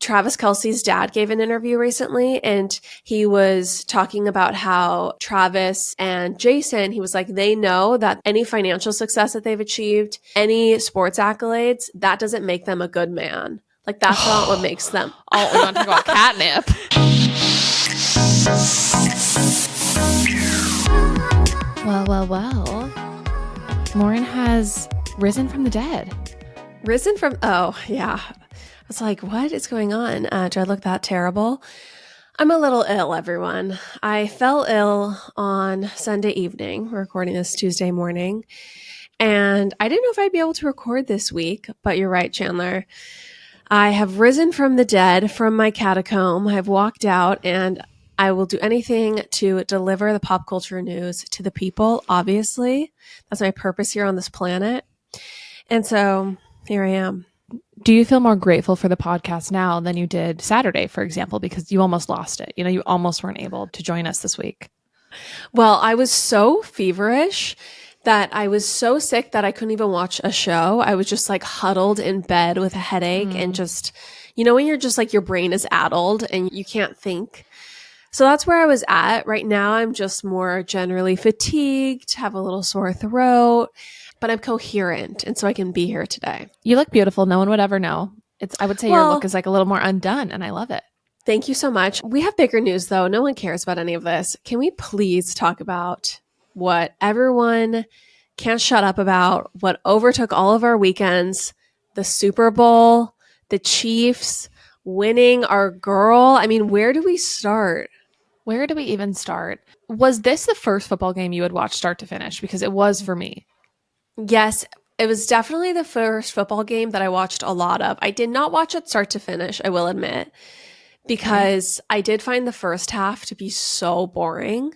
Travis Kelce's dad gave an interview recently, and he was talking about how Travis and Jason, he was like, they know that any financial success that they've achieved, any sports accolades, that doesn't make them a good man. Like, that's not what makes them. Oh, we want to talk about catnip. Well. Lauren has risen from the dead. Oh, yeah. I was like, what is going on? Do I look that terrible? I'm a little ill, everyone. I fell ill on Sunday evening. We're recording this Tuesday morning. And I didn't know if I'd be able to record this week, but you're right, Chandler. I have risen from the dead, from my catacomb. I've walked out, and I will do anything to deliver the pop culture news to the people, obviously. That's my purpose here on this planet. And so here I am. Do you feel more grateful for the podcast now than you did Saturday, for example, because you almost lost it? You know, you almost weren't able to join us this week. Well, I was so feverish that I was so sick that I couldn't even watch a show. I was just like huddled in bed with a headache and just, you know, when you're just like your brain is addled and you can't think. So that's where I was at. Right now, I'm just more generally fatigued, have a little sore throat, but I'm coherent, and so I can be here today. You look beautiful. No one would ever know. I would say your look is like a little more undone, and I love it. Thank you so much. We have bigger news, though. No one cares about any of this. Can we please talk about what everyone can't shut up about, what overtook all of our weekends, the Super Bowl, the Chiefs winning our girl? I mean, where do we start? Where do we even start? Was this the first football game you would watch start to finish? Because it was for me. Yes, it was definitely the first football game that I watched a lot of. I did not watch it start to finish, I will admit, because I did find the first half to be so boring.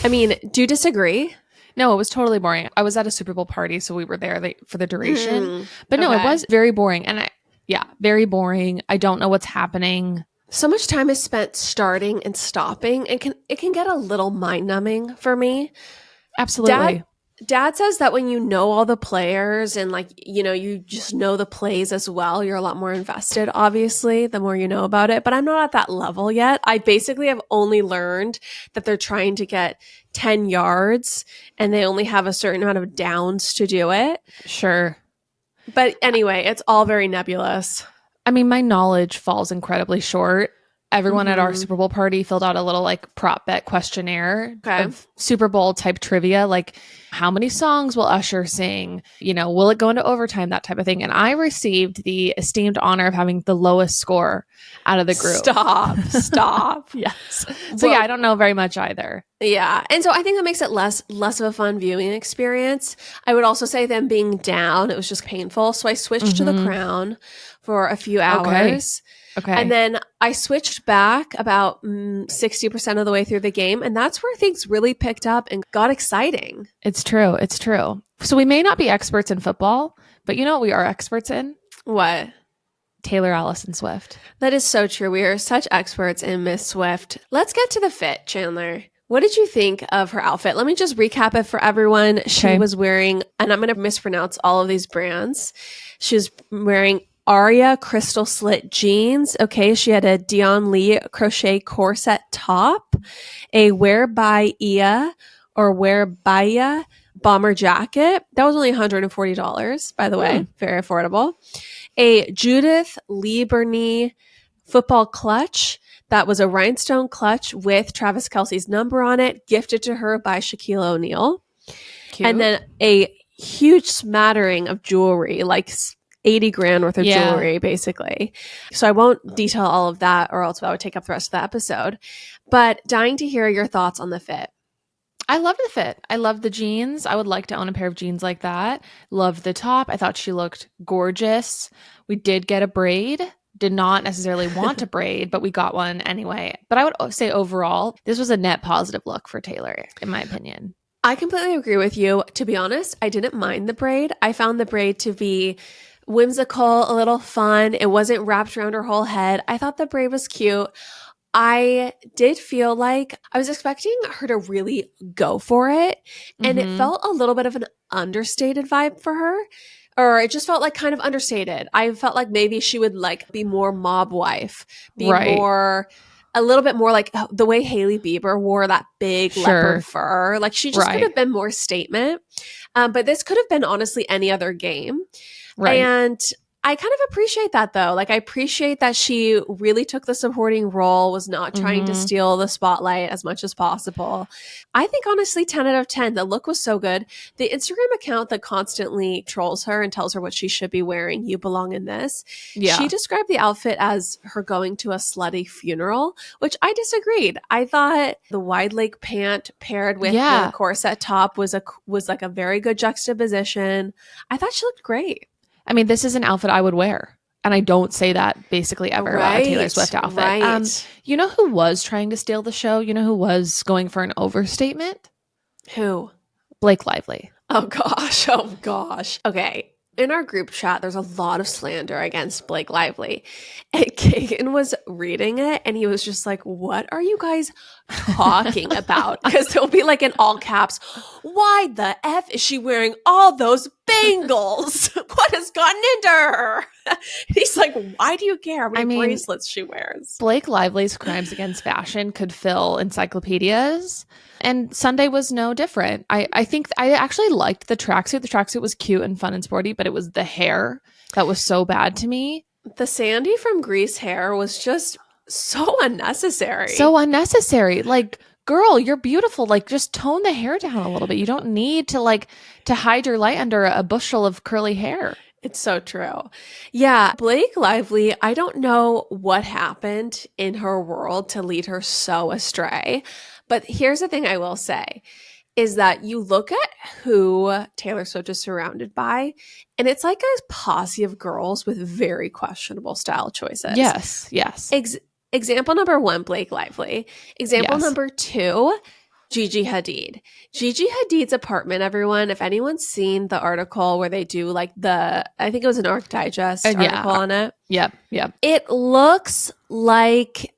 I mean, do you disagree? No, it was totally boring. I was at a Super Bowl party, so we were there for the duration. But no, it was very boring. And very boring. I don't know what's happening. So much time is spent starting and stopping. It can get a little mind-numbing for me. Absolutely. Dad says that when you know all the players and like, you know, you just know the plays as well, you're a lot more invested, obviously, the more you know about it. But I'm not at that level yet. I basically have only learned that they're trying to get 10 yards and they only have a certain amount of downs to do it. Sure. But anyway, it's all very nebulous. I mean, my knowledge falls incredibly short. Everyone at our Super Bowl party filled out a little like prop bet questionnaire of Super Bowl type trivia, like how many songs will Usher sing? You know, will it go into overtime? That type of thing. And I received the esteemed honor of having the lowest score out of the group. Stop. Yes. So I don't know very much either. Yeah. And so I think that makes it less of a fun viewing experience. I would also say them being down, it was just painful. So I switched to The Crown for a few hours. Okay. And then I switched back about 60% of the way through the game. And that's where things really picked up and got exciting. It's true. So we may not be experts in football, but you know what we are experts in? What? Taylor Allison Swift. That is so true. We are such experts in Miss Swift. Let's get to the fit, Chandler. What did you think of her outfit? Let me just recap it for everyone. She was wearing, and I'm going to mispronounce all of these brands. She was wearing Aria crystal slit jeans. Okay, she had a Dion Lee crochet corset top, a Wear by Ia bomber jacket. That was only $140, by the way. Very affordable. A Judith Lee Bernee football clutch. That was a rhinestone clutch with Travis Kelce's number on it, gifted to her by Shaquille O'Neal. Cute. And then a huge smattering of jewelry, like 80 grand worth of jewelry, basically. So I won't detail all of that or else that would take up the rest of the episode. But dying to hear your thoughts on the fit. I love the fit. I love the jeans. I would like to own a pair of jeans like that. Love the top. I thought she looked gorgeous. We did get a braid. Did not necessarily want a braid, but we got one anyway. But I would say overall, this was a net positive look for Taylor, in my opinion. I completely agree with you. To be honest, I didn't mind the braid. I found the braid to be whimsical, a little fun. It wasn't wrapped around her whole head. I thought the braid was cute. I did feel like I was expecting her to really go for it. And it felt a little bit of an understated vibe for her. or it just felt like kind of understated. I felt like maybe she would like be more mob wife, be more, a little bit more like the way Hailey Bieber wore that big leopard fur. Like she just could have been more statement. But this could have been honestly any other game. Right. And I kind of appreciate that though. Like I appreciate that she really took the supporting role, was not trying to steal the spotlight as much as possible. I think honestly 10 out of 10. The look was so good. The Instagram account that constantly trolls her and tells her what she should be wearing, you belong in this. Yeah. She described the outfit as her going to a slutty funeral, which I disagreed. I thought the wide leg pant paired with the corset top was like a very good juxtaposition. I thought she looked great. I mean, this is an outfit I would wear. And I don't say that basically ever about a Taylor Swift outfit. Right. You know who was trying to steal the show? You know who was going for an overstatement? Who? Blake Lively. Oh, gosh. Oh, gosh. Okay. In our group chat, there's a lot of slander against Blake Lively. And Kagan was reading it, and he was just like, what are you guys talking about? Because there'll be like in all caps, why the F is she wearing all those bangles? What has gotten into her? He's like, why do you care how many bracelets she wears? Blake Lively's crimes against fashion could fill encyclopedias. And Sunday was no different. I think I actually liked the tracksuit. The tracksuit was cute and fun and sporty, but it was the hair that was so bad to me. The Sandy from Grease hair was just so unnecessary. So unnecessary. Like, girl, you're beautiful. Like, just tone the hair down a little bit. You don't need to hide your light under a bushel of curly hair. It's so true. Yeah, Blake Lively, I don't know what happened in her world to lead her so astray. But here's the thing I will say is that you look at who Taylor Swift is surrounded by, and it's like a posse of girls with very questionable style choices. Yes, yes. Example number 1, Blake Lively. Example number 2, Gigi Hadid. Gigi Hadid's apartment, everyone, if anyone's seen the article where they do like I think it was an Arc Digest article on it. Yep. It looks like,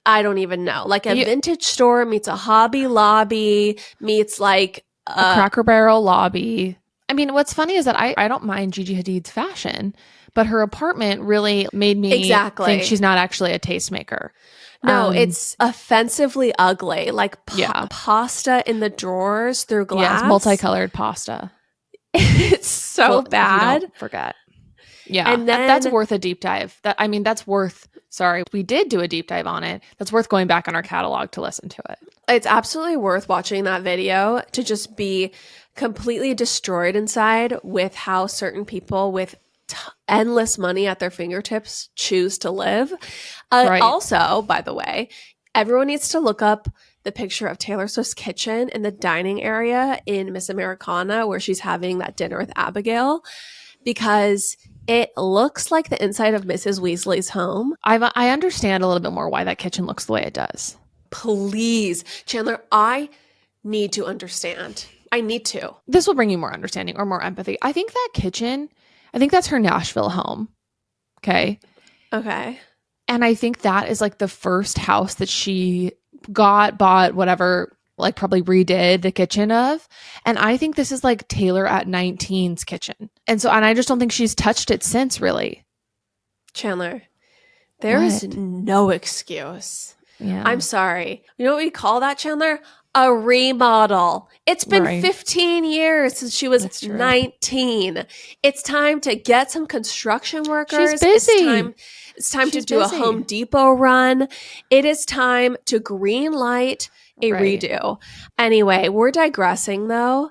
I don't even know, like a vintage store meets a Hobby Lobby meets like a Cracker Barrel lobby. I mean, what's funny is that I don't mind Gigi Hadid's fashion, but her apartment really made me think she's not actually a tastemaker. No, it's offensively ugly. Like pasta in the drawers through glass. Yes, multicolored pasta. It's so bad. Don't forget. Yeah, and then, that's worth a deep dive. That's worth. Sorry, we did do a deep dive on it. That's worth going back on our catalog to listen to it. It's absolutely worth watching that video to just be completely destroyed inside with how certain people with endless money at their fingertips choose to live. Also, by the way, everyone needs to look up the picture of Taylor Swift's kitchen in the dining area in Miss Americana where she's having that dinner with Abigail, because it looks like the inside of Mrs. Weasley's home. I understand a little bit more why that kitchen looks the way it does. Please, Chandler, I need to understand. I need to. This will bring you more understanding or more empathy. I think that kitchen, I think that's her Nashville home. Okay. And I think that is like the first house that she bought, whatever, like probably redid the kitchen of. And I think this is like Taylor at 19's kitchen. And I just don't think she's touched it since, really. Chandler, there is no excuse. Yeah. I'm sorry. You know what we call that, Chandler? A remodel. It's been 15 years since she was 19. It's time to get some construction workers. She's busy. It's time to do a Home Depot run. It is time to green light a redo. Anyway, we're digressing though.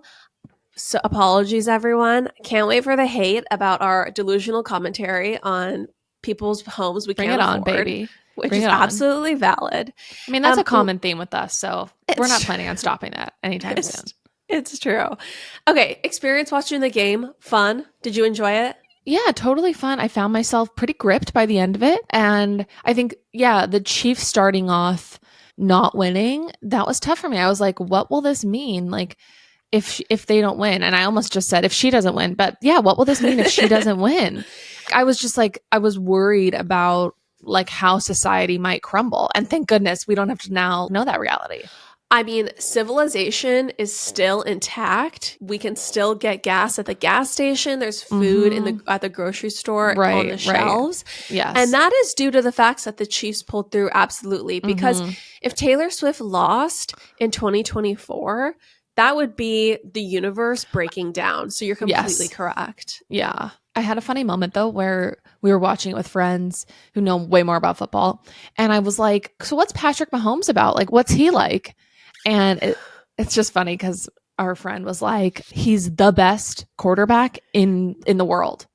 So apologies, everyone. Can't wait for the hate about our delusional commentary on people's homes we can't afford. Bring it on, baby. Which is absolutely valid. I mean, that's a common theme with us, so we're not planning on stopping that anytime soon. It's true. Okay, experience watching the game. Fun. Did you enjoy it? Yeah, totally fun. I found myself pretty gripped by the end of it. And I think, the Chiefs starting off not winning, that was tough for me. I was like, what will this mean? Like, if they don't win? And I almost just said, if she doesn't win. But yeah, what will this mean if she doesn't win? I was just like, I was worried about like how society might crumble. And thank goodness we don't have to now know that reality. I mean, civilization is still intact. We can still get gas at the gas station. There's food at the grocery store on the shelves. Yes. And that is due to the facts that the Chiefs pulled through, absolutely. Because if Taylor Swift lost in 2024, that would be the universe breaking down. So you're completely correct. Yeah. I had a funny moment, though, where we were watching it with friends who know way more about football. And I was like, so what's Patrick Mahomes about? Like, what's he like? And it's just funny because our friend was like, he's the best quarterback in the world.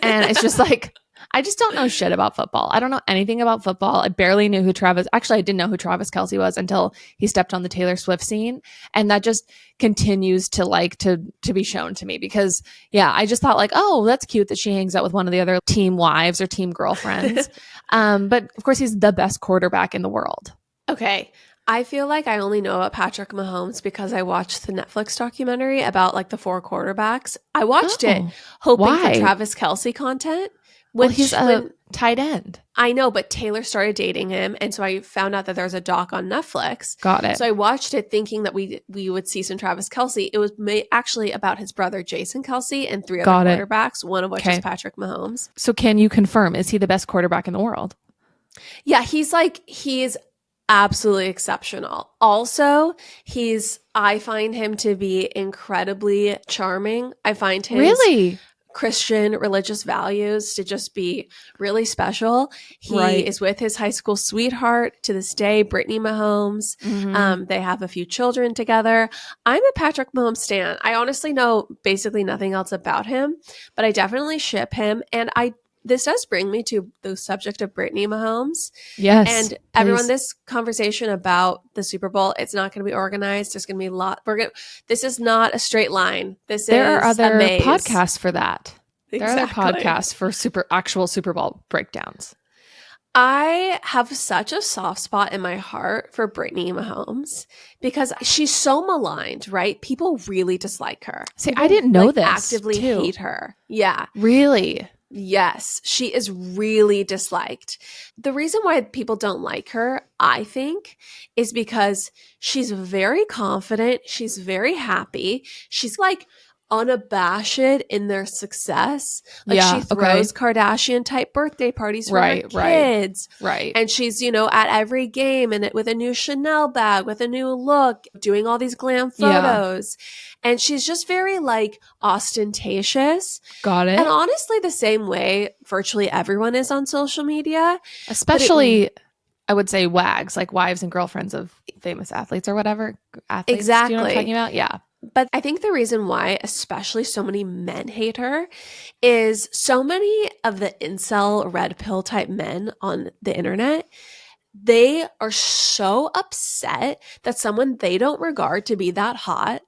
And it's just like, I just don't know shit about football. I don't know anything about football. I barely knew who actually, I didn't know who Travis Kelce was until he stepped on the Taylor Swift scene. And that just continues to be shown to me because, yeah, I just thought like, oh, that's cute that she hangs out with one of the other team wives or team girlfriends. But of course, he's the best quarterback in the world. Okay. I feel like I only know about Patrick Mahomes because I watched the Netflix documentary about like the 4 quarterbacks. I watched it hoping for Travis Kelce content. Well, he's a tight end. I know, but Taylor started dating him. And so I found out that there's a doc on Netflix. Got it. So I watched it thinking that we would see some Travis Kelce. It was actually about his brother, Jason Kelce, and 3 other quarterbacks, one of which is Patrick Mahomes. So can you confirm, is he the best quarterback in the world? Yeah, he's absolutely exceptional. Also, I find him to be incredibly charming. I find his Christian religious values to just be really special. He is with his high school sweetheart to this day, Brittany Mahomes. They have a few children together. I'm a Patrick Mahomes stan. I honestly know basically nothing else about him, but I definitely ship him. And this does bring me to the subject of Brittany Mahomes. Yes. And everyone, this conversation about the Super Bowl, it's not going to be organized. There's going to be a lot. This is not a straight line. There are other podcasts for that. Exactly. There are other podcasts for actual Super Bowl breakdowns. I have such a soft spot in my heart for Brittany Mahomes because she's so maligned, right? People really dislike her. See, I didn't know this. Actively hate her. Yeah. Really? Yes, she is really disliked. The reason why people don't like her, I think, is because she's very confident. She's very happy. She's like unabashed in their success. Like she throws Kardashian type birthday parties for her kids. Right. And she's, at every game and with a new Chanel bag, with a new look, doing all these glam photos. And she's just very ostentatious. Got it. And honestly, the same way virtually everyone is on social media. Especially, I would say wags, like wives and girlfriends of famous athletes or whatever. Athletes, exactly. Do you know what I'm talking about? Yeah. But I think the reason why especially so many men hate her is so many of the incel red pill type men on the internet, they are so upset that someone they don't regard to be that hot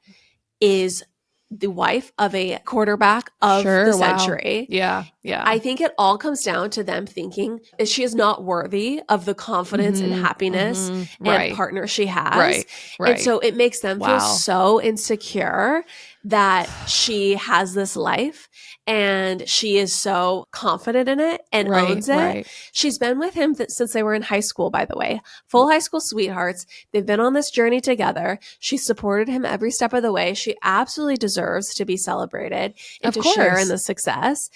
is the wife of a quarterback of the century. Yeah. Yeah. I think it all comes down to them thinking that she is not worthy of the confidence and happiness and partner she has. Right. And so it makes them feel so insecure that she has this life and she is so confident in it and owns it. Right. She's been with him since they were in high school, by the way. Full high school sweethearts. They've been on this journey together. She supported him every step of the way. She absolutely deserves to be celebrated and to share in the success.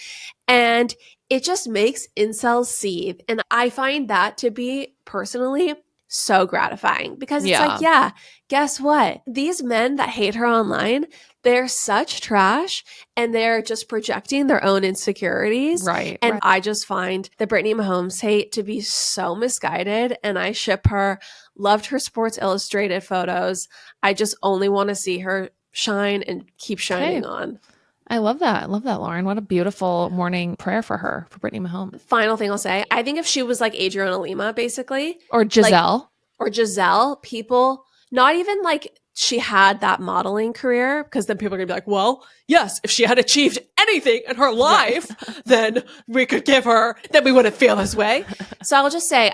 And it just makes incels seethe. And I find that to be personally so gratifying because it's guess what? These men that hate her online, they're such trash and they're just projecting their own insecurities. Right. And I just find the Brittany Mahomes hate to be so misguided and I ship her, loved her Sports Illustrated photos. I just only want to see her shine and keep shining on. I love that. I love that, Lauren. What a beautiful morning prayer for her, for Brittany Mahomes. Final thing I'll say, I think if she was like Adriana Lima, basically. Or Giselle. People, not even like she had that modeling career, because then people are going to be like, well, yes, if she had achieved anything in her life, then we could give her, then we wouldn't feel this way. So I'll just say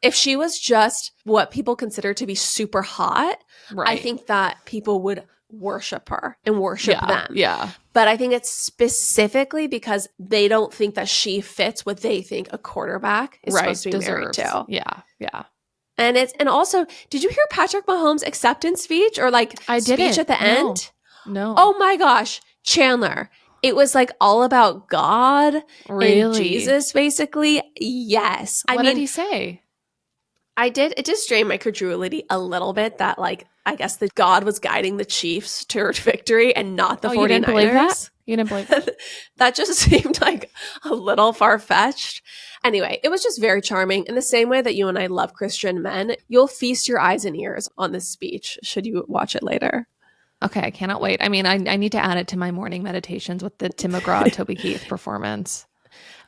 if she was just what people consider to be super hot, I think that people would worship her and worship them. Yeah. But I think it's specifically because they don't think that she fits what they think a quarterback is supposed to be married to. Yeah. Yeah. And also, did you hear Patrick Mahomes' acceptance speech or like speech at the end? No. Oh my gosh, Chandler. It was like all about God and Jesus, basically. Yes. What did he say? It did strain my credulity a little bit that like, I guess that God was guiding the Chiefs to victory and not the 49ers. You didn't believe that? You didn't believe that? That just seemed like a little far-fetched. Anyway, it was just very charming. In the same way that you and I love Christian men, you'll feast your eyes and ears on this speech should you watch it later. Okay, I cannot wait. I mean, I need to add it to my morning meditations with the Tim McGraw, Toby Keith performance.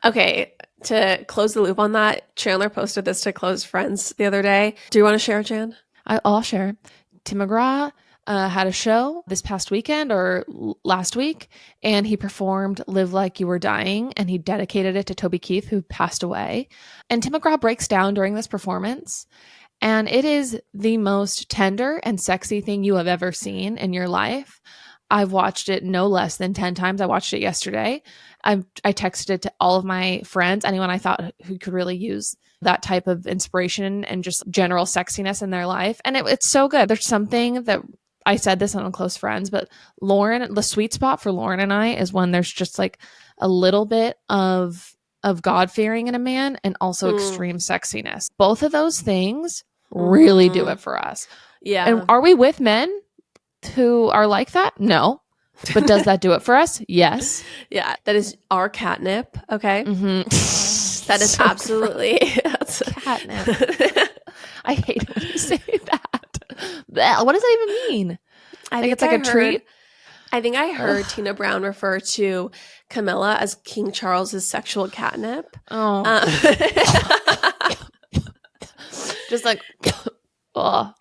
Okay, to close the loop on that, Chandler posted this to close friends the other day. Do you want to share, Jan? I'll share. Tim McGraw had a show this past weekend or last week, and he performed Live Like You Were Dying, and he dedicated it to Toby Keith, who passed away. And Tim McGraw breaks down during this performance, and it is the most tender and sexy thing you have ever seen in your life. I've watched it no less than 10 times. I watched it yesterday. I texted it to all of my friends, anyone I thought who could really use that type of inspiration and just general sexiness in their life. And it's so good. There's something that I said this on Close Friends, but Lauren, the sweet spot for Lauren and I is when there's just like a little bit of God-fearing in a man and also extreme sexiness. Both of those things really do it for us. Yeah. And are we with men who are like that? No. But does that do it for us? Yes. Yeah. That is our catnip. Okay. That is so absolutely catnip. I hate it when you say that. What does that even mean? I think it's like a treat. I think I heard Tina Brown refer to Camilla as King Charles's sexual catnip. Oh. Just like, oh.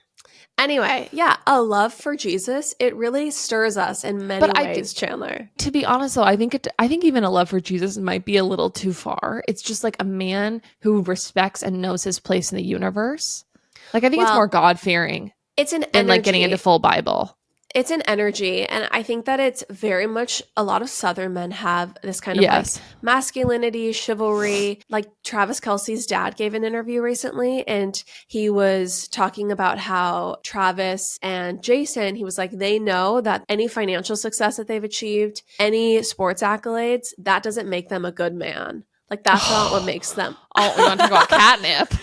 Anyway, yeah, a love for Jesus, it really stirs us in many ways, Chandler. To be honest, though, I think even a love for Jesus might be a little too far. It's just like a man who respects and knows his place in the universe. Like, I think it's more God-fearing. It's an than like getting into full Bible. It's an energy, and I think that it's very much a lot of Southern men have this kind of like masculinity, chivalry. Like Travis Kelce's dad gave an interview recently, and he was talking about how Travis and Jason, he was like, they know that any financial success that they've achieved, any sports accolades, that doesn't make them a good man. Like that's not what makes them. Oh, we want to talk about catnip.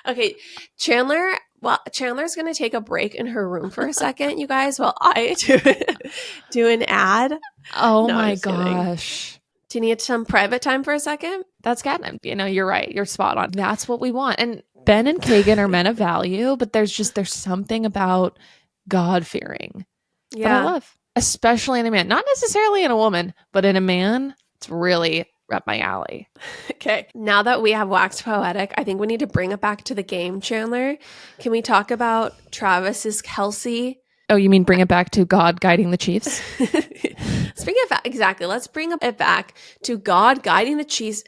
Okay, Chandler's going to take a break in her room for a second, you guys, while I do an ad. Oh my gosh. Do you need some private time for a second? That's catnip. You know, you're right. You're spot on. That's what we want. And Ben and Kagan are men of value, but there's something about God-fearing that I love, especially in a man. Not necessarily in a woman, but in a man, it's really up my alley. Okay. Now that we have waxed poetic, I think we need to bring it back to the game, Chandler. Can we talk about Travis's Kelce? Oh, you mean bring it back to God guiding the Chiefs? Let's bring it back. Exactly. Let's bring it back to God guiding the Chiefs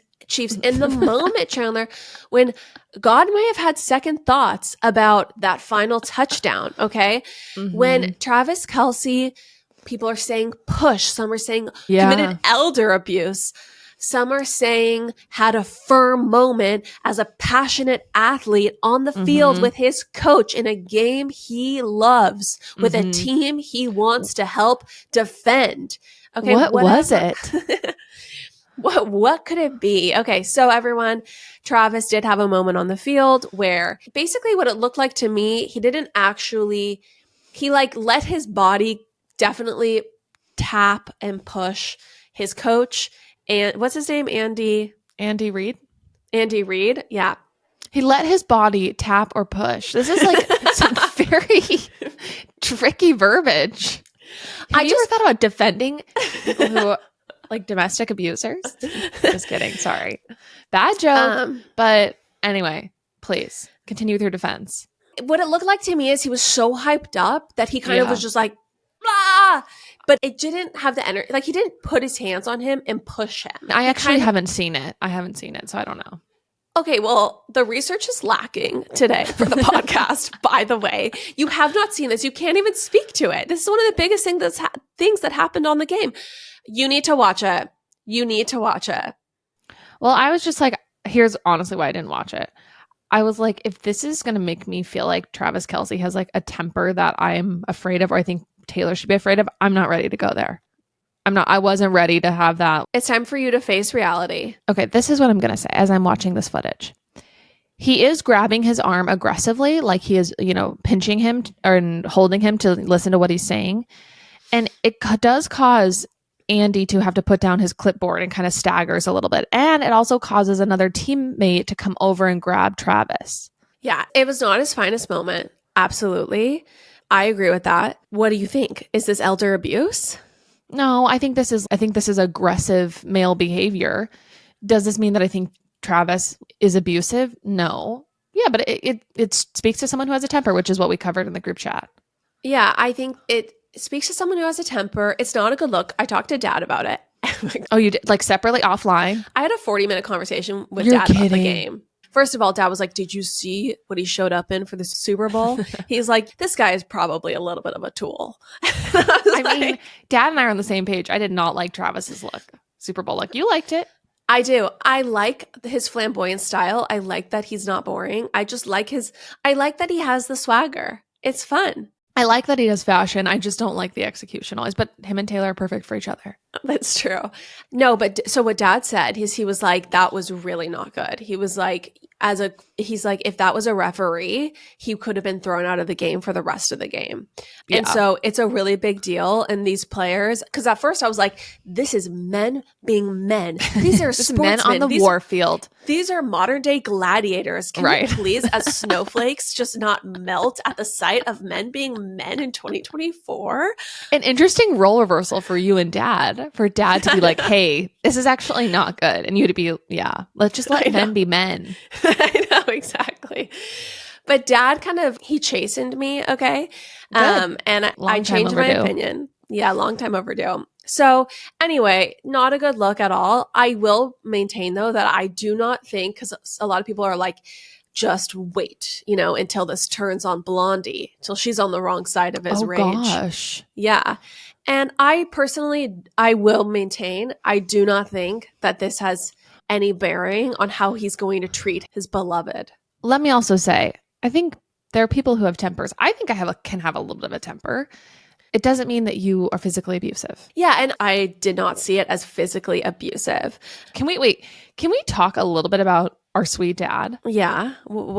in the moment, Chandler, when God may have had second thoughts about that final touchdown. Okay. When Travis Kelce, people are saying push. Some are saying committed elder abuse. Some are saying had a firm moment as a passionate athlete on the field with his coach in a game he loves, with a team he wants to help defend. Okay, what was it? What could it be? Okay, so everyone, Travis did have a moment on the field where basically what it looked like to me, he like let his body definitely tap and push his coach. And what's his name? Andy Reid. Andy Reid. Yeah. He let his body tap or push. This is like some very tricky verbiage. Have you ever thought about defending people who like domestic abusers? Just kidding. Sorry. Bad joke. But anyway, please continue with your defense. What it looked like to me is he was so hyped up that he kind of was just like, blah. But it didn't have the energy. Like, he didn't put his hands on him and push him. I actually haven't seen it. So I don't know. Okay, well, the research is lacking today for the podcast, by the way. You have not seen this. You can't even speak to it. This is one of the biggest things that happened on the game. You need to watch it. Well, I was just like, here's honestly why I didn't watch it. I was like, if this is going to make me feel like Travis Kelce has like a temper that I'm afraid of, or I think Taylor should be afraid of, I'm not ready to go there. I wasn't ready to have that. It's time for you to face reality. Okay, this is what I'm going to say as I'm watching this footage. He is grabbing his arm aggressively, like he is, pinching him and holding him to listen to what he's saying. And it does cause Andy to have to put down his clipboard and kind of staggers a little bit. And it also causes another teammate to come over and grab Travis. Yeah, it was not his finest moment. Absolutely. I agree with that. What do you think? Is this elder abuse? No, I think this is aggressive male behavior. Does this mean that I think Travis is abusive? No. Yeah, but it speaks to someone who has a temper, which is what we covered in the group chat. Yeah, I think it speaks to someone who has a temper. It's not a good look. I talked to Dad about it. Oh, you did? Like separately offline? I had a 40-minute conversation with You're Dad kidding. about the game. First of all, Dad was like, did you see what he showed up in for the Super Bowl? He's like, this guy is probably a little bit of a tool. I mean, Dad and I are on the same page. I did not like Travis's look. Super Bowl look. You liked it. I do. I like his flamboyant style. I like that he's not boring. I like that he has the swagger. It's fun. I like that he does fashion. I just don't like the execution always. But him and Taylor are perfect for each other. That's true. No, but so what Dad said is he was like, that was really not good. He was like, he's like, if that was a referee, he could have been thrown out of the game for the rest of the game. Yeah. And so it's a really big deal. And these players, because at first I was like, this is men being men. These are sportsmen men on the war field. These are modern day gladiators. Can you please, as snowflakes, just not melt at the sight of men being men in 2024? An interesting role reversal for you and Dad. For Dad to be like, hey, this is actually not good. And you to be, let's just let men be men. I know, exactly. But Dad he chastened me, okay? And I changed my opinion. Yeah, long time overdue. So anyway, not a good look at all. I will maintain, though, that I do not think, because a lot of people are like, just wait, until this turns on Blondie, till she's on the wrong side of his rage. Oh, gosh. Yeah. And I will maintain, I do not think that this has any bearing on how he's going to treat his beloved. Let me also say, I think there are people who have tempers. I think I can have a little bit of a temper. It doesn't mean that you are physically abusive. Yeah, and I did not see it as physically abusive. Can we talk a little bit about our sweet dad? Yeah.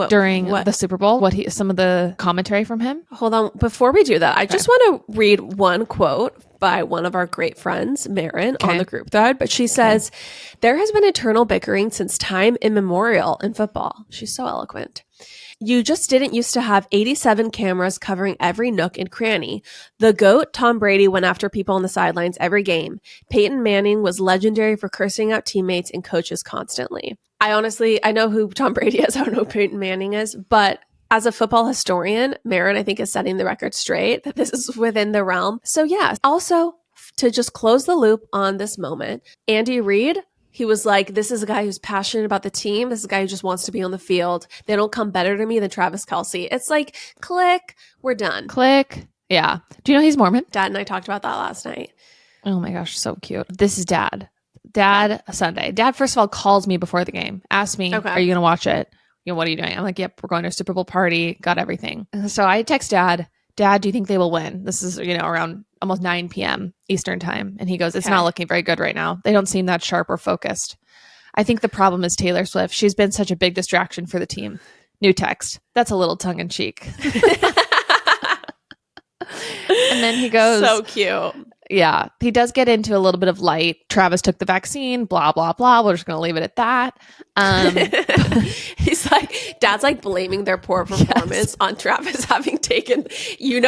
During the Super Bowl, some of the commentary from him? Hold on. Before we do that, I just want to read one quote by one of our great friends, Marin, on the group thread. But she says, there has been eternal bickering since time immemorial in football. She's so eloquent. You just didn't used to have 87 cameras covering every nook and cranny. The GOAT, Tom Brady, went after people on the sidelines every game. Peyton Manning was legendary for cursing out teammates and coaches constantly. I know who Tom Brady is. I don't know who Peyton Manning is. But as a football historian, Marin, I think, is setting the record straight that this is within the realm. So yeah, also to just close the loop on this moment, Andy Reid, he was like, this is a guy who's passionate about the team. This is a guy who just wants to be on the field. They don't come better to me than Travis Kelce. It's like, click, we're done. Click. Yeah. Do you know he's Mormon? Dad and I talked about that last night. Oh my gosh, so cute. This is Dad. Dad, Sunday. Dad, first of all, calls me before the game. Asks me, are you going to watch it? What are you doing? I'm like, yep, we're going to a Super Bowl party. Got everything. So I text Dad, do you think they will win? This is, around almost 9 p.m. Eastern time. And he goes, it's not looking very good right now. They don't seem that sharp or focused. I think the problem is Taylor Swift. She's been such a big distraction for the team. New text. That's a little tongue in cheek. And then he goes, so cute. Yeah, he does get into a little bit of light. Travis took the vaccine, blah, blah, blah. We're just going to leave it at that. He's like, Dad's like blaming their poor performance on Travis having taken, he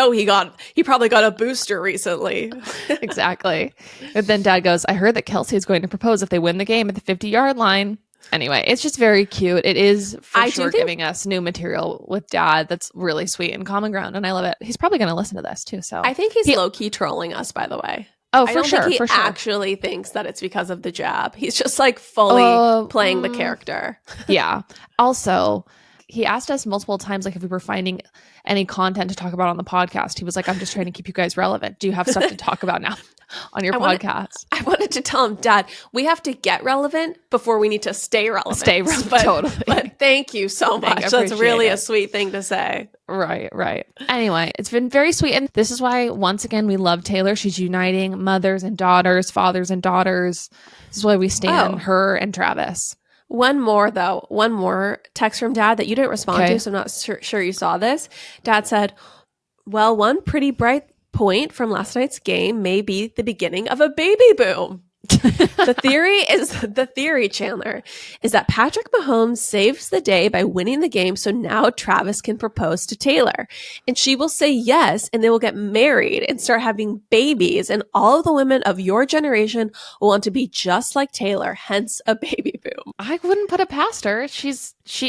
probably got a booster recently. Exactly. And then Dad goes, I heard that Kelce is going to propose if they win the game at the 50-yard line. Anyway, it's just very cute. It is for sure giving us new material with Dad that's really sweet and common ground, and I love it. He's probably going to listen to this too. So I think he's low-key trolling us, by the way. Oh, I don't think he actually thinks that it's because of the jab. He's just like fully playing the character. Yeah. Also, he asked us multiple times, like if we were finding any content to talk about on the podcast. He was like, I'm just trying to keep you guys relevant. Do you have stuff to talk about now? on your podcast. I wanted to tell him, Dad, we have to get relevant before we need to stay relevant. Stay relevant, totally. But thank you so much. That's really a sweet thing to say. Right. Anyway, it's been very sweet. And this is why, once again, we love Taylor. She's uniting mothers and daughters, fathers and daughters. This is why we stand her and Travis. One more text from Dad that you didn't respond to, so I'm not sure you saw this. Dad said, well, one pretty bright point from last night's game may be the beginning of a baby boom. The theory, Chandler, is that Patrick Mahomes saves the day by winning the game, so now Travis can propose to Taylor. And she will say yes, and they will get married and start having babies, and all of the women of your generation will want to be just like Taylor, hence a baby boom. I wouldn't put it past her. She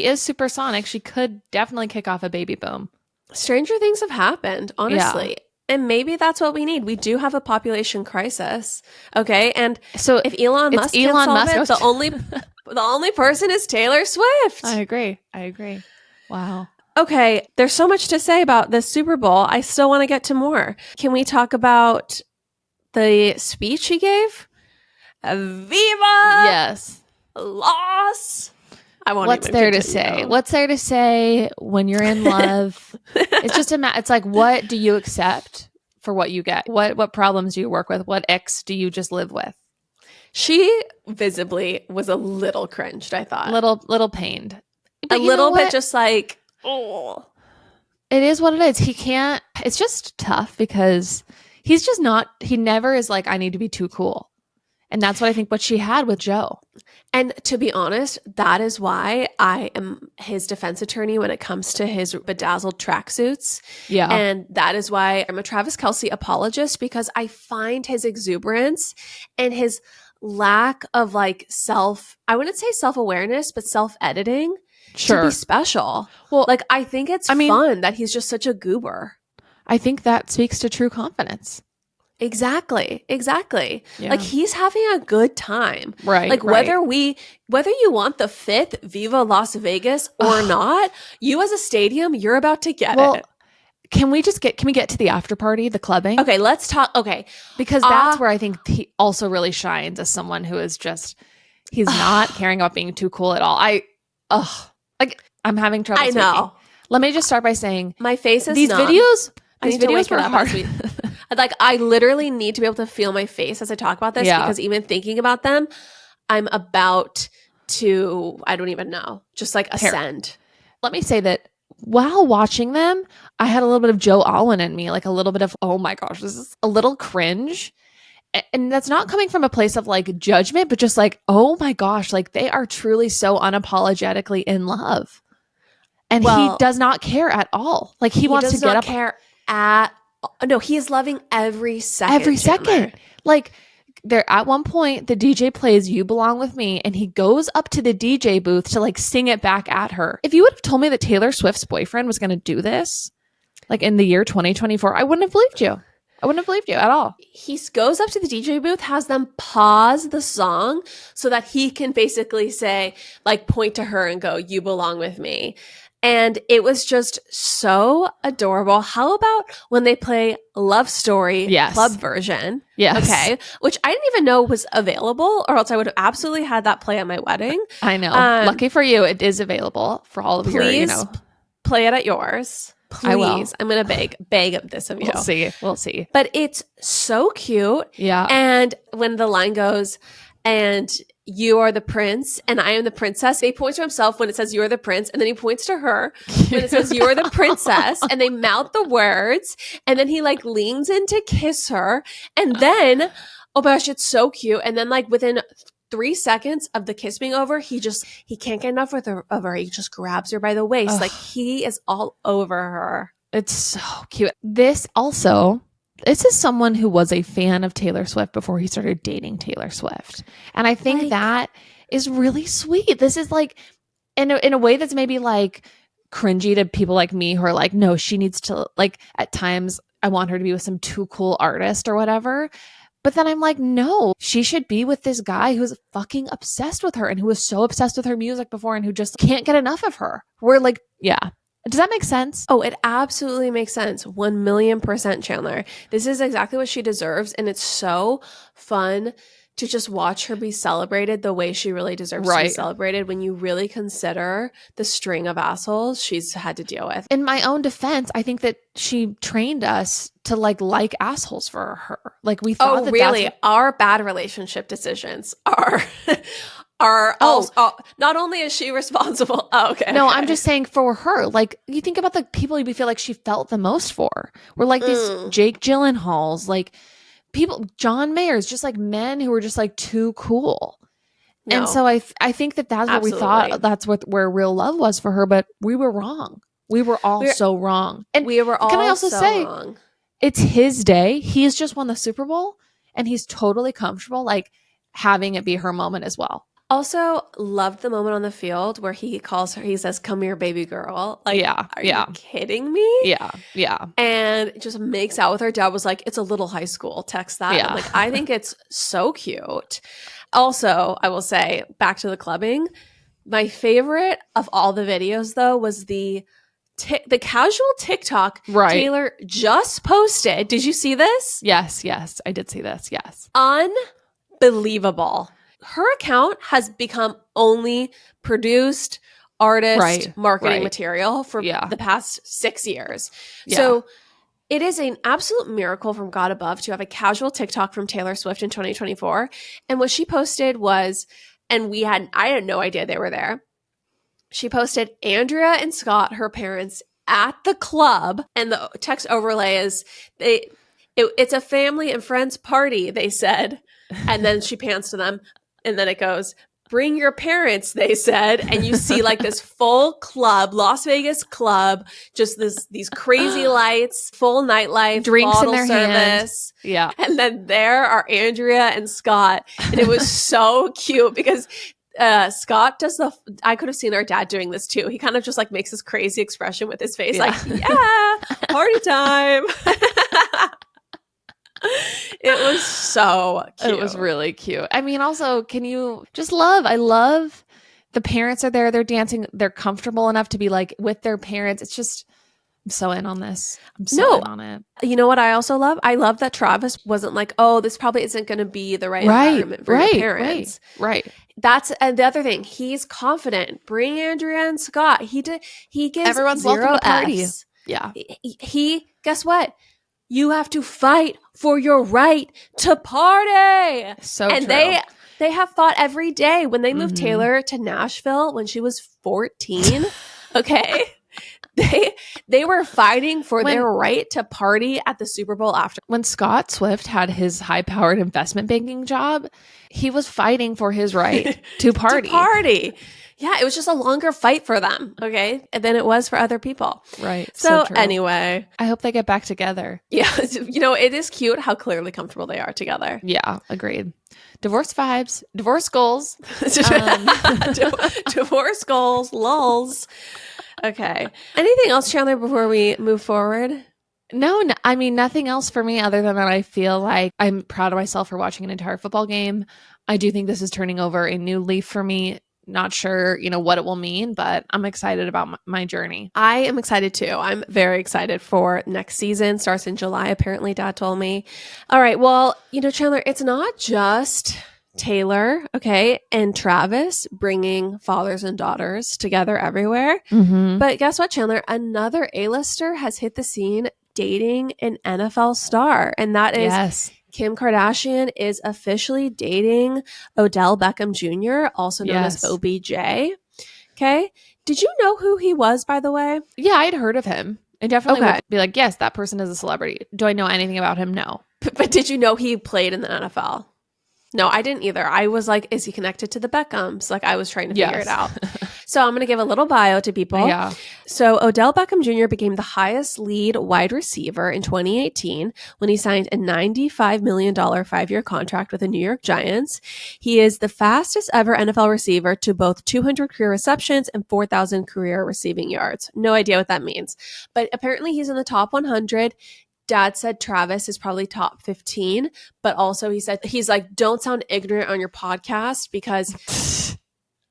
is supersonic. She could definitely kick off a baby boom. Stranger things have happened, honestly. Yeah. And maybe that's what we need. We do have a population crisis. Okay. And so if Elon Musk can't solve it, the only person is Taylor Swift. I agree. Wow. Okay. There's so much to say about this Super Bowl. I still want to get to more. Can we talk about the speech he gave? Viva! Yes. Loss. I won't What's there to say? What's there to say when you're in love? It's just it's like, what do you accept for what you get? What problems do you work with? What icks do you just live with? She visibly was a little cringed, I thought. Little pained. But a little bit just like, oh. It is what it is. It's just tough because he's just not, he never is like, I need to be too cool. And that's what I think what she had with Joe. And to be honest, that is why I am his defense attorney when it comes to his bedazzled tracksuits. Yeah. And that is why I'm a Travis Kelce apologist, because I find his exuberance and his lack of like I wouldn't say self-awareness, but self-editing to be special. Well, like I think it's fun that he's just such a goober. I think that speaks to true confidence. Exactly. Yeah. Like he's having a good time. Right. Like whether you want the 5th Viva Las Vegas or not, you as a stadium, you're about to get it. Can we get to the after party, the clubbing? Okay, let's talk. Okay. Because that's where I think he also really shines as someone who is just, he's not caring about being too cool at all. I'm having trouble. I know. Speaking. Let me just start by saying my face is these numb. videos were hard. Like I literally need to be able to feel my face as I talk about this because even thinking about them, I'm about to, I don't even know, just like ascend. Let me say that while watching them, I had a little bit of Joe Alwyn in me, like a little bit of, oh my gosh, this is a little cringe. And that's not coming from a place of like judgment, but just like, oh my gosh, like they are truly so unapologetically in love. And he does not care at all. Like he wants to get up. Care at No, he is loving every second. Every second. Like there at one point the DJ plays You Belong With Me and he goes up to the DJ booth to like sing it back at her. If you would have told me that Taylor Swift's boyfriend was going to do this like in the year 2024, I wouldn't have believed you. I wouldn't have believed you at all. He goes up to the DJ booth, has them pause the song so that he can basically say, like point to her and go, you belong with me. And it was just so adorable. How about when they play Love Story club version? Yes. Okay. Which I didn't even know was available, or else I would have absolutely had that play at my wedding. I know. Lucky for you, it is available for all of your, Please play it at yours. Please. I will. I'm going to beg of this of you. We'll see. But it's so cute. Yeah. And when the line goes, and you are the prince and I am the princess. He points to himself when it says you're the prince, and then he points to her when it says you're the princess, and they mouth the words, and then he like leans in to kiss her, and then oh my gosh, it's so cute. And then like within 3 seconds of the kiss being over, he can't get enough of her. He just grabs her by the waist. Ugh. Like he is all over her. It's so cute. This is someone who was a fan of Taylor Swift before he started dating Taylor Swift. And I think that is really sweet. This is like, in a way that's maybe like cringy to people like me who are like, no, she needs to, like at times I want her to be with some too cool artist or whatever. But then I'm like, no, she should be with this guy who's fucking obsessed with her and who was so obsessed with her music before and who just can't get enough of her. We're like, yeah. Does that make sense? Oh, it absolutely makes sense. 1,000,000% Chandler. This is exactly what she deserves. And it's so fun to just watch her be celebrated the way she really deserves to be celebrated when you really consider the string of assholes she's had to deal with. In my own defense, I think that she trained us to like assholes for her. Like we thought that really? Our bad relationship decisions are not only is she responsible. Oh, okay. No, I'm just saying for her. Like you think about the people you feel like she felt the most for. We're like these Jake Gyllenhaals, like people, John Mayer's, just like men who were just like too cool. No. And so I think that that's what we thought. That's where real love was for her, but we were wrong. We were all so wrong. And we were all can I also say wrong. It's his day. He's just won the Super Bowl and he's totally comfortable like having it be her moment as well. Also, loved the moment on the field where he calls her, he says, "Come here, baby girl." Like, are you kidding me? Yeah. And just makes out with her. Dad was like, "It's a little high school." Text that. Yeah. Like, I think it's so cute. Also, I will say, back to the clubbing, my favorite of all the videos, though, was the casual TikTok Taylor just posted. Did you see this? Yes, I did see this. Yes. Unbelievable. Her account has become only produced artist marketing material for the past 6 years. Yeah. So it is an absolute miracle from God above to have a casual TikTok from Taylor Swift in 2024. And what she posted was, and I had no idea they were there. She posted Andrea and Scott, her parents, at the club, and the text overlay is it's a family and friends party, they said. And then she pans to them. And then it goes, "Bring your parents," they said. And you see like this full club, Las Vegas club, just these crazy lights, full nightlife, drinks in their service. Hand. Yeah. And then there are Andrea and Scott. And it was so cute because Scott does I could have seen our dad doing this too. He kind of just like makes this crazy expression with his face. Like, yeah, party time. It was so cute. It was really cute. I mean, also, can you just I love the parents are there. They're dancing. They're comfortable enough to be like with their parents. It's just, I'm so in on this. I'm so in on it. You know what I also love? I love that Travis wasn't like, "Oh, this probably isn't going to be the right environment for your parents." Right. That's the other thing. He's confident. Bring Andrea and Scott. He gives everyone's 0 welcome to party. F's. Yeah. He guess what? You have to fight for your right to party. So and true. They have fought every day. When they moved Taylor to Nashville when she was 14, okay, they were fighting for their right to party at the Super Bowl after. When Scott Swift had his high-powered investment banking job, he was fighting for his right to party. Yeah, it was just a longer fight for them, okay, than it was for other people. Right. So anyway. I hope they get back together. Yeah. It is cute how clearly comfortable they are together. Yeah, agreed. Divorce vibes, divorce goals. Divorce goals, lulz. Okay. Anything else, Chandler, before we move forward? No, I mean, nothing else for me other than that I feel like I'm proud of myself for watching an entire football game. I do think this is turning over a new leaf for me. Not sure, what it will mean, but I'm excited about my journey. I am excited too. I'm very excited for next season. Starts in July, apparently, Dad told me. All right. Well, Chandler, it's not just Taylor, okay, and Travis bringing fathers and daughters together everywhere. Mm-hmm. But guess what, Chandler? Another A-lister has hit the scene dating an NFL star, and that is Kim Kardashian is officially dating Odell Beckham Jr., also known as OBJ. Okay. Did you know who he was, by the way? Yeah, I'd heard of him. I definitely would be like, yes, that person is a celebrity. Do I know anything about him? No. But did you know he played in the NFL? No, I didn't either. I was like, is he connected to the Beckhams? Like, I was trying to figure it out. So I'm going to give a little bio to people. Yeah. So Odell Beckham Jr. became the highest lead wide receiver in 2018 when he signed a $95 million 5-year contract with the New York Giants. He is the fastest ever NFL receiver to both 200 career receptions and 4,000 career receiving yards. No idea what that means. But apparently he's in the top 100. Dad said Travis is probably top 15, but also he's like, don't sound ignorant on your podcast because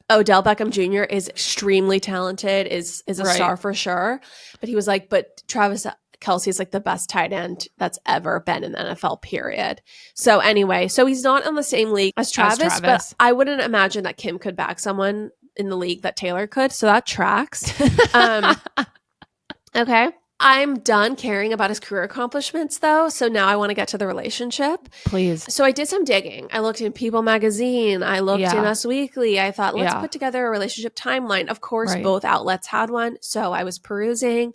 Odell Beckham Jr. is extremely talented, is a star for sure. But he was like, but Travis Kelce is like the best tight end that's ever been in the NFL, period. So anyway, so he's not on the same league as Travis, but I wouldn't imagine that Kim could back someone in the league that Taylor could. So that tracks. Okay. I'm done caring about his career accomplishments, though. So now I want to get to the relationship. Please. So I did some digging. I looked in People Magazine. I looked in Us Weekly. I thought, let's put together a relationship timeline. Of course, both outlets had one. So I was perusing.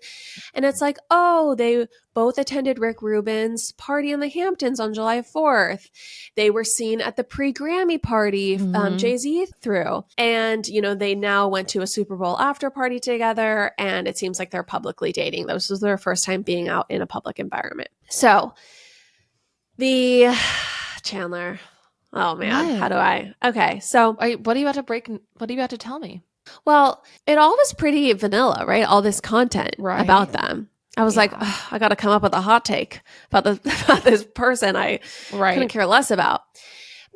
And it's like, oh, they both attended Rick Rubin's party in the Hamptons on July 4th. They were seen at the pre-Grammy party Jay-Z threw. And, you know, they now went to a Super Bowl after party together. And it seems like they're publicly dating. This was their first time being out in a public environment. So the Chandler, oh man, how do I? Okay. So what are you about to tell me? Well, it all was pretty vanilla, right? All this content about them. I was like, I got to come up with a hot take about this person I couldn't care less about.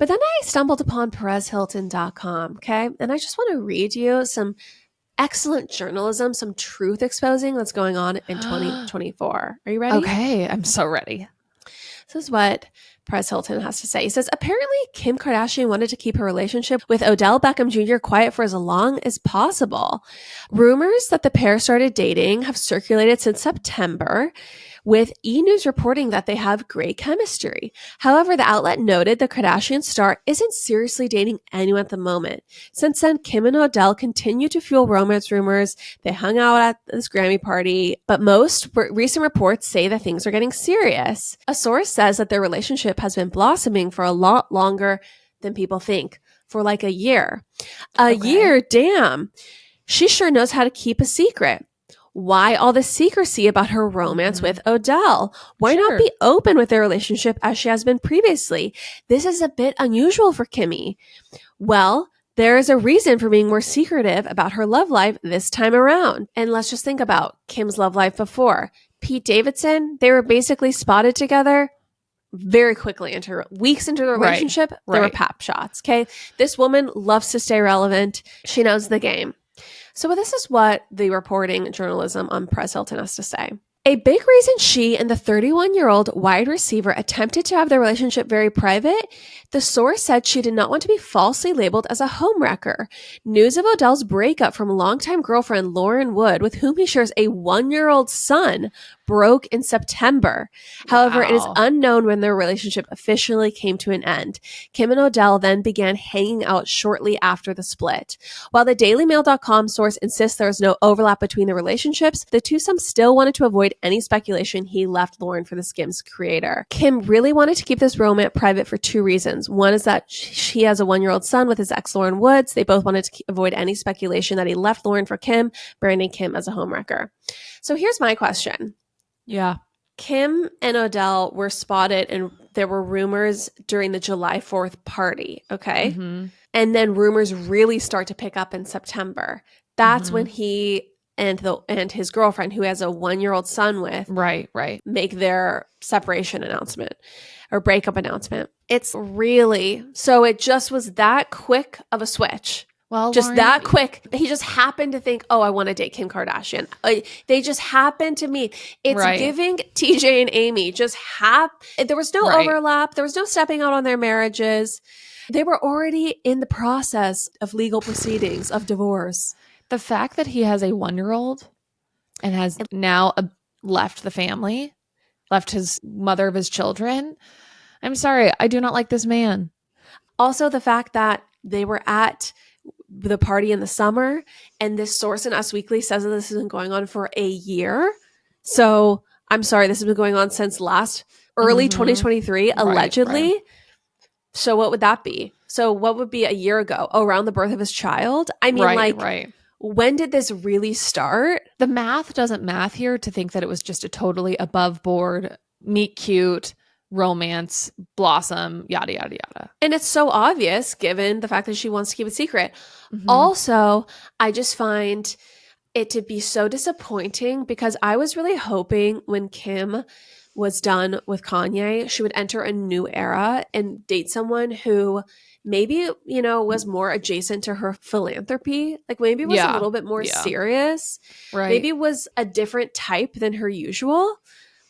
But then I stumbled upon PerezHilton.com, okay? And I just want to read you some excellent journalism, some truth exposing that's going on in 2024. Are you ready? Okay, I'm so ready. This is what Perez Hilton has to say. He says, apparently Kim Kardashian wanted to keep her relationship with Odell Beckham Jr. quiet for as long as possible. Rumors that the pair started dating have circulated since September, with E! News reporting that they have great chemistry. However, the outlet noted the Kardashian star isn't seriously dating anyone at the moment. Since then, Kim and Odell continue to fuel romance rumors. They hung out at this Grammy party, but most recent reports say that things are getting serious. A source says that their relationship has been blossoming for a lot longer than people think, for like a year. A year, damn. She sure knows how to keep a secret. Why all the secrecy about her romance with Odell? Why not be open with their relationship as she has been previously? This is a bit unusual for Kimmy. Well, there is a reason for being more secretive about her love life this time around. And let's just think about Kim's love life before. Pete Davidson, they were basically spotted together very quickly weeks into the relationship. There were pap shots, okay? This woman loves to stay relevant. She knows the game. So this is what the reporting journalism on Perez Hilton has to say. A big reason she and the 31-year-old wide receiver attempted to have their relationship very private, the source said she did not want to be falsely labeled as a homewrecker. News of Odell's breakup from longtime girlfriend Lauren Wood, with whom he shares a 1-year-old son, broke in September. However, it is unknown when their relationship officially came to an end. Kim and Odell then began hanging out shortly after the split. While the DailyMail.com source insists there is no overlap between the relationships, the twosome still wanted to avoid any speculation he left Lauren for the Skims creator. Kim really wanted to keep this romance private for two reasons. One is that she has a 1-year-old son with his ex Lauren Woods. They both wanted to avoid any speculation that he left Lauren for Kim, branding Kim as a homewrecker. So here's my question. Yeah. Kim and Odell were spotted and there were rumors during the July 4th party, okay? And then rumors really start to pick up in September. That's when he and his girlfriend, who has a 1-year-old son with, make their separation announcement or breakup announcement. It's really, so it just was that quick of a switch. Well, just Lauren, that quick. He just happened to think, oh, I want to date Kim Kardashian. They just happened to meet. It's giving TJ and Amy. There was no overlap. There was no stepping out on their marriages. They were already in the process of legal proceedings, of divorce. The fact that he has a 1-year-old and has now left the family, left his mother of his children. I'm sorry. I do not like this man. Also, the fact that they were at the party in the summer, and this source in Us Weekly says that this has been going on for a year. So I'm sorry, this has been going on since early 2023, allegedly. So what would that be? So what would be a year ago? Oh, around the birth of his child? I mean, when did this really start? The math doesn't math here to think that it was just a totally above board, meet cute, romance, blossom, yada, yada, yada. And it's so obvious given the fact that she wants to keep it secret. Also, I just find it to be so disappointing because I was really hoping when Kim was done with Kanye, she would enter a new era and date someone who maybe, was more adjacent to her philanthropy. Like maybe was a little bit more serious. Right. Maybe was a different type than her usual.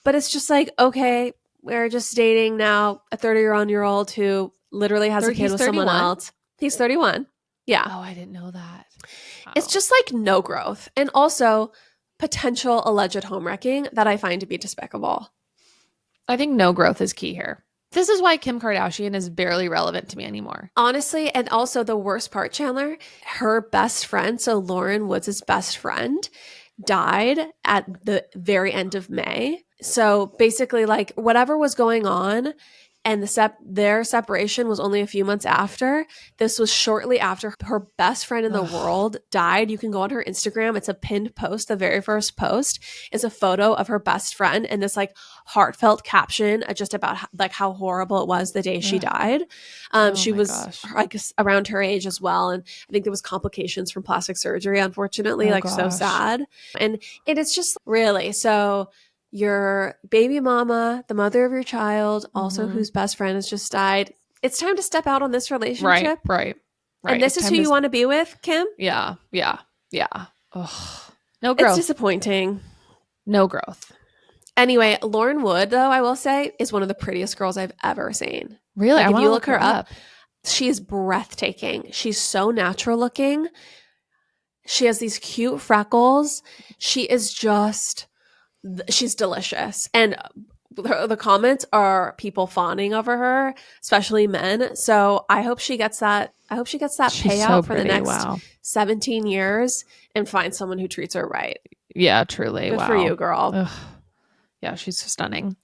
But it's just like, okay, we're just dating now a 30-year-old who literally has a kid with someone else. He's 31. Yeah. Oh, I didn't know that. Wow. It's just like no growth. And also potential alleged home wrecking that I find to be despicable. I think no growth is key here. This is why Kim Kardashian is barely relevant to me anymore. Honestly, and also the worst part, Chandler, her best friend, so Lauren Woods' best friend, died at the very end of May. So basically, like, whatever was going on and their separation was only a few months after. This was shortly after her best friend in the world died. You can go on her Instagram. It's a pinned post. The very first post is a photo of her best friend and this like heartfelt caption just about like how horrible it was the day she died. She was I guess around her age as well. And I think there was complications from plastic surgery, unfortunately, so sad. And it's just really so your baby mama, the mother of your child, also whose best friend has just died. It's time to step out on this relationship. Right. And this is who you want to be with, Kim? Yeah. Ugh. No growth. It's disappointing. No growth. Anyway, Lauren Wood, though, I will say, is one of the prettiest girls I've ever seen. Really? Like, if you look her up, she is breathtaking. She's so natural looking. She has these cute freckles. She is just... she's delicious. And the comments are people fawning over her, especially men. So I hope she gets that. I hope she gets that payout for the next 17 years and finds someone who treats her right. Yeah, truly. Good for you, girl. Ugh. Yeah, she's stunning.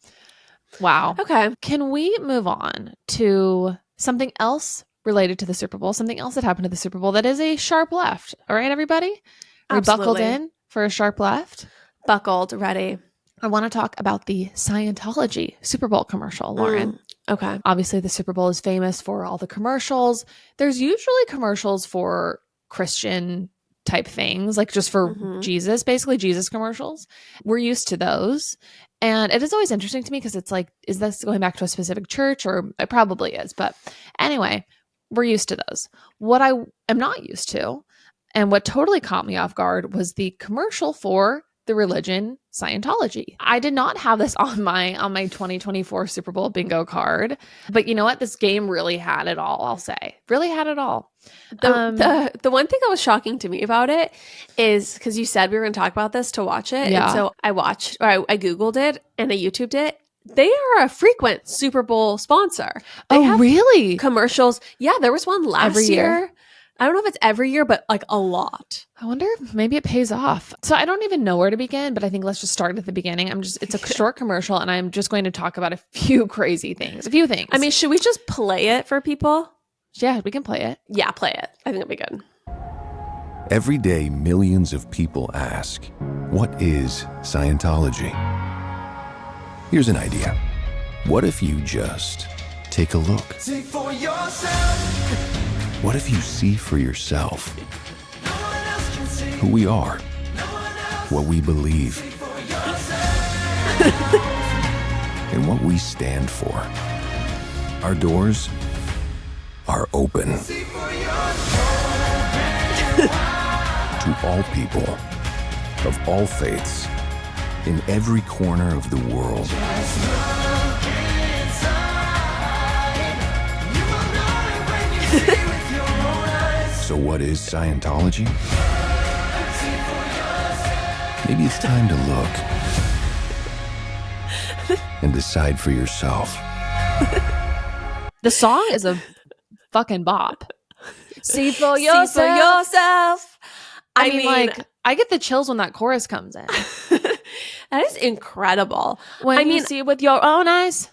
Wow. Okay. Can we move on to something else related to the Super Bowl? Something else that happened to the Super Bowl that is a sharp left. All right, everybody? Are we buckled in for a sharp left? Buckled, ready. I want to talk about the Scientology Super Bowl commercial, Lauren. Okay. Obviously, the Super Bowl is famous for all the commercials. There's usually commercials for Christian type things, like just for Jesus, basically Jesus commercials. We're used to those. And it is always interesting to me because it's like, is this going back to a specific church? Or it probably is. But anyway, we're used to those. What I am not used to, and what totally caught me off guard, was the commercial for the religion Scientology. I did not have this on my 2024 Super Bowl bingo card, but you know what? This game really had it all, I'll say. Really had it all. The one thing that was shocking to me about it is because you said we were going to talk about this to watch it. Yeah. And so I watched, or I Googled it and I YouTubed it. They are a frequent Super Bowl sponsor. They have really? commercials. Yeah, there was one last Every year. I don't know if it's every year, but like a lot. I wonder if maybe it pays off. So I don't even know where to begin, but I think let's just start at the beginning. It's a short commercial and I'm just going to talk about a few crazy things, a few things. I mean, should we just play it for people? Yeah, we can play it. Yeah, play it. I think it'll be good. Every day, millions of people ask, what is Scientology? Here's an idea. What if you just take a look? See for yourself. What if you see for yourself No one else can see. who we are, No one else what we believe, see for yourself. and what we stand for? Our doors are open See for yourself. to all people of all faiths in every corner of the world. Just look inside. You will know it when you see with your own eyes. So what is Scientology? See for yourself. Maybe it's time to look and decide for yourself. The song is a fucking bop. See for See for yourself. I mean, like, I get the chills when that chorus comes in. that is incredible. When you see with your own eyes.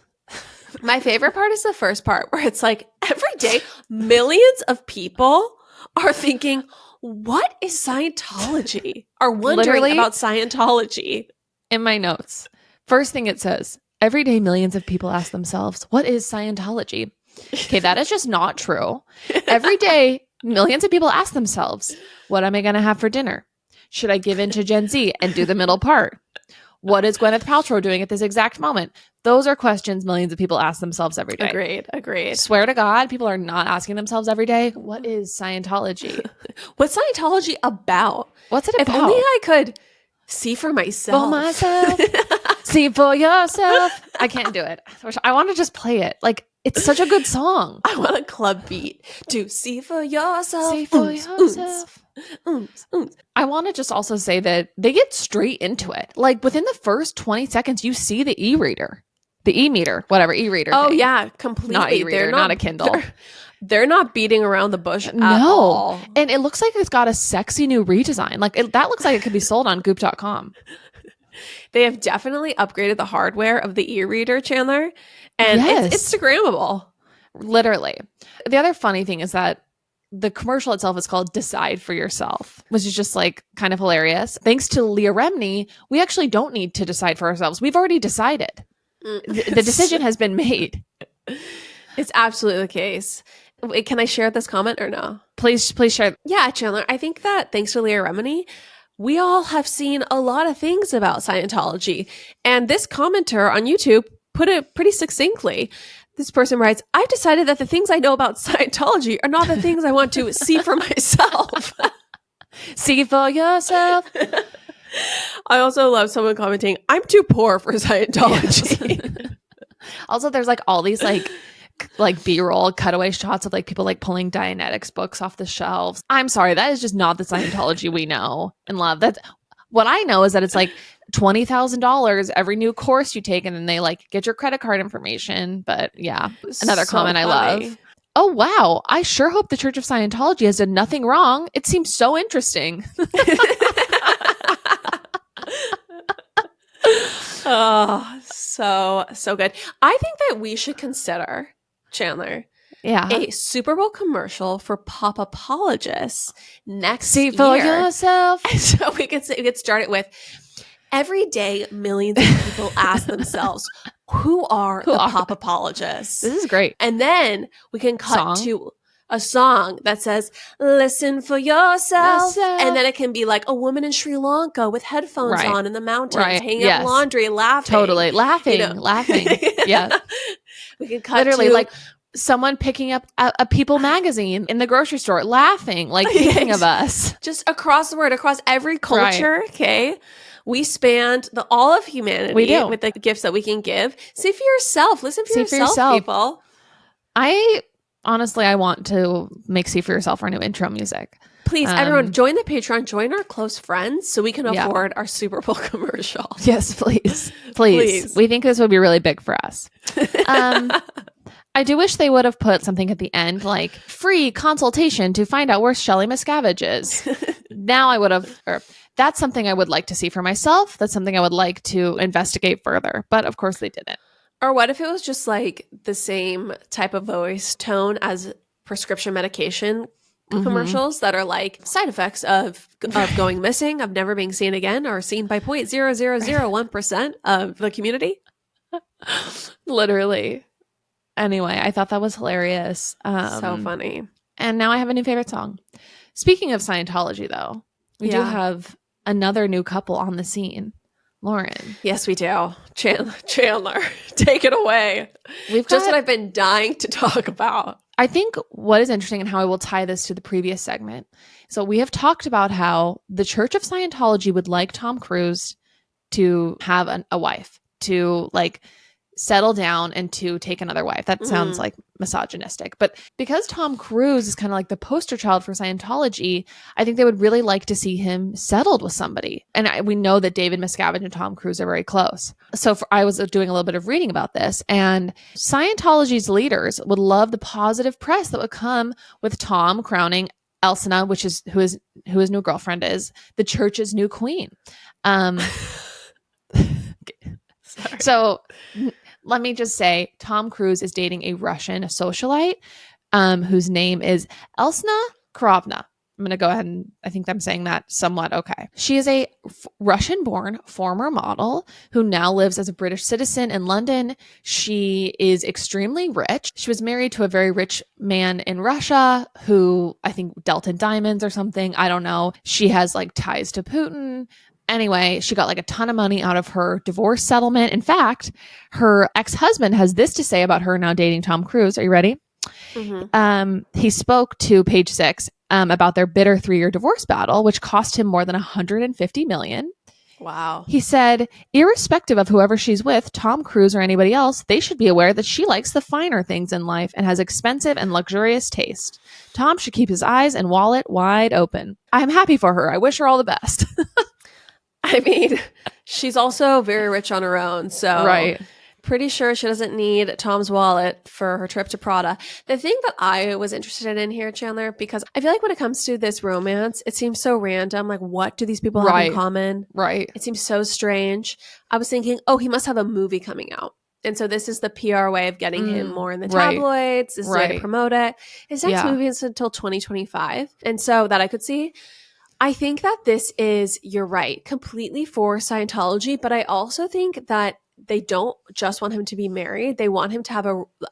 My favorite part is the first part where it's like every day, millions of people are thinking, what is Scientology? Are wondering Literally, about Scientology. in my notes, first thing it says, every day millions of people ask themselves, what is Scientology? Okay, that is just not true. Every day, millions of people ask themselves, what am I going to have for dinner? Should I give in to Gen Z and do the middle part? What is Gwyneth Paltrow doing at this exact moment? Those are questions millions of people ask themselves every day. Agreed. Swear to God, people are not asking themselves every day, what is Scientology? What's Scientology about? What's it If about? only I could see for myself. For myself. See for yourself. I can't do it. I want to just play it. Like, it's such a good song. I want a club beat to see for yourself. See for yourself. I want to just also say that they get straight into it. Like, within the first 20 seconds, you see the e-reader. The e-meter, whatever, e-reader. Oh, thing. yeah, completely. Not e-reader, not a Kindle. They're not beating around the bush at No. all. And it looks like it's got a sexy new redesign. Like, that looks like it could be sold on goop.com. They have definitely upgraded the hardware of the e-reader, Chandler. And Yes. it's Instagrammable. Literally. The other funny thing is that the commercial itself is called Decide for Yourself, which is just like kind of hilarious. Thanks to Leah Remini, we actually don't need to decide for ourselves. We've already decided. The decision has been made. It's absolutely the case. Wait, can I share this comment or no? Please share. Yeah, Chandler, I think that thanks to Leah Remini, we all have seen a lot of things about Scientology. And this commenter on YouTube put it pretty succinctly. This person writes, I've decided that the things I know about Scientology are not the things I want to see for myself. See for yourself. I also love someone commenting, I'm too poor for Scientology. Yes. Also, there's like all these like B-roll cutaway shots of like people like pulling Dianetics books off the shelves. I'm sorry, that is just not the Scientology we know and love. That's what I know is that it's like $20,000 every new course you take, and then they like get your credit card information. But yeah, another So comment I funny. love. Oh, wow. I sure hope the Church of Scientology has done nothing wrong. It seems so interesting. Oh, so good. I think that we should consider, Chandler, Yeah. a Super Bowl commercial for pop apologists next See for year. yourself. And so we could start it with every day millions of people ask themselves, who are the pop apologists? This is great. And then we can cut Song? to a song that says, listen for yourself. Yourself. And then it can be like a woman in Sri Lanka with headphones Right. on in the mountains, Right. hanging Yes. up laundry, laughing. Totally. Laughing. You know. Laughing. Yeah. We can cut Literally to, like someone picking up a People magazine in the grocery store, laughing, like thinking of us. just across the word, across every culture. Okay. We spanned all of humanity We do. with the gifts that we can give. See for yourself. Listen for See for yourself, yourself. people. I want to make See for Yourself our new intro music. Please, everyone, join the Patreon, join our close friends so we can Yeah. afford our Super Bowl commercial. Yes, please. Please. Please. We think this would be really big for us. I do wish they would have put something at the end like free consultation to find out where Shelly Miscavige is. Now I would have, or that's something I would like to see for myself. That's something I would like to investigate further. But of course they didn't. Or what if it was just like the same type of voice tone as prescription medication commercials that are like side effects of going missing, of never being seen again, or seen by 0.0001% of the community? Literally. Anyway, I thought that was hilarious. So funny. And now I have a new favorite song. Speaking of Scientology, though, we do Yeah. have another new couple on the scene. Lauren. Yes, we do. Chandler, take it away. We've Just got, what I've been dying to talk about. I think what is interesting and how I will tie this to the previous segment. So we have talked about how the Church of Scientology would like Tom Cruise to have a wife, to like settle down and to take another wife. That sounds like misogynistic. But because Tom Cruise is kind of like the poster child for Scientology, I think they would really like to see him settled with somebody. And we know that David Miscavige and Tom Cruise are very close. So I was doing a little bit of reading about this, and Scientology's leaders would love the positive press that would come with Tom crowning Elsina, which is who his new girlfriend is, the church's new queen. So let me just say, Tom Cruise is dating a Russian socialite whose name is Elsina Khayrova. I'm going to go ahead and I think I'm saying that somewhat okay. She is a Russian-born former model who now lives as a British citizen in London. She is extremely rich. She was married to a very rich man in Russia who I think dealt in diamonds or something. I don't know. She has like ties to Putin. Anyway, she got like a ton of money out of her divorce settlement. In fact, her ex-husband has this to say about her now dating Tom Cruise. Are you ready? He spoke to Page Six about their bitter 3-year divorce battle, which cost him more than $150 million. Wow. He said, irrespective of whoever she's with, Tom Cruise or anybody else, they should be aware that she likes the finer things in life and has expensive and luxurious taste. Tom should keep his eyes and wallet wide open. I'm happy for her. I wish her all the best. I mean, she's also very rich on her own. So Right. pretty sure she doesn't need Tom's wallet for her trip to Prada. The thing that I was interested in here, Chandler, because I feel like when it comes to this romance, it seems so random. Like, what do these people have in common? Right. It seems so strange. I was thinking, oh, he must have a movie coming out. And so this is the PR way of getting him more in the tabloids. This is the way to promote it. His next movie is until 2025. And so that I could see. I think that this is, you're right, completely for Scientology. But I also think that they don't just want him to be married. They want him to have